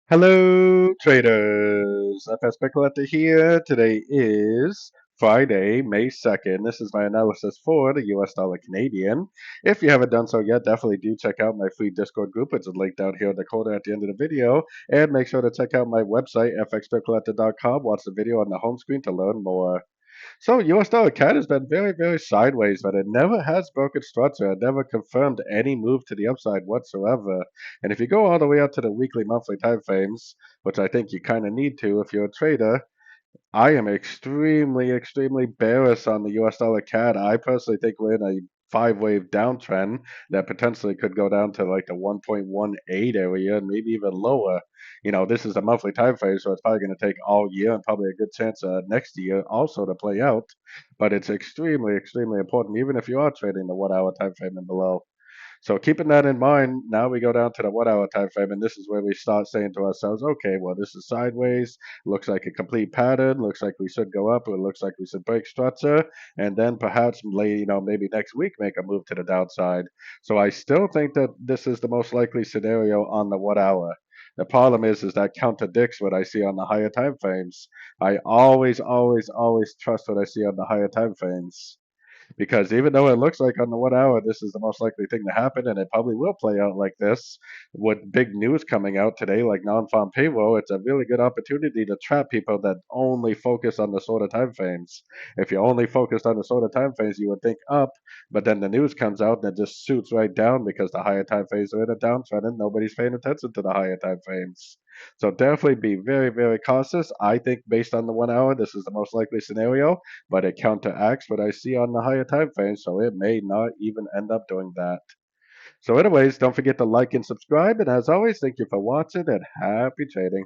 Hello, traders. FX Pip Collector here. Today is Friday, May 2nd. This is my analysis for the US dollar Canadian. If you haven't done so yet, definitely do check out my free Discord group. It's linked down here in the corner at the end of the video. And make sure to check out my website, fxpipcollector.com. Watch the video on the home screen to learn more. So US dollar CAD has been very, very sideways, but it never has broken structure. It never confirmed any move to the upside whatsoever. And if you go all the way out to the weekly, monthly time frames, which I think you kind of need to if you're a trader, I am extremely, extremely bearish on the US dollar CAD. I personally think we're in a five-wave downtrend that potentially could go down to like the 1.18 area and maybe even lower. This is a monthly time frame, so it's probably going to take all year and probably a good chance next year also to play out. But it's extremely, extremely important, even if you are trading the 1 hour time frame and below. So keeping that in mind, now we go down to the 1 hour time frame, and this is where we start saying to ourselves, okay, well, this is sideways, looks like a complete pattern, looks like we should go up, or it looks like we should break structure, and then perhaps maybe next week make a move to the downside. So I still think that this is the most likely scenario on the 1 hour. The problem is that contradicts what I see on the higher time frames. I always, always, always trust what I see on the higher time frames. Because even though it looks like on the 1 hour this is the most likely thing to happen, and it probably will play out like this, with big news coming out today, like non-farm payroll, it's a really good opportunity to trap people that only focus on the sort of time frames. If you only focused on the sort of time frames, you would think up, but then the news comes out and it just shoots right down because the higher time frames are in a downtrend and nobody's paying attention to the higher time frames. So definitely be very, very cautious. I think based on the 1 hour, this is the most likely scenario, but it counteracts what I see on the higher time frame, so it may not even end up doing that. So anyways, don't forget to like and subscribe, and as always, thank you for watching and happy trading.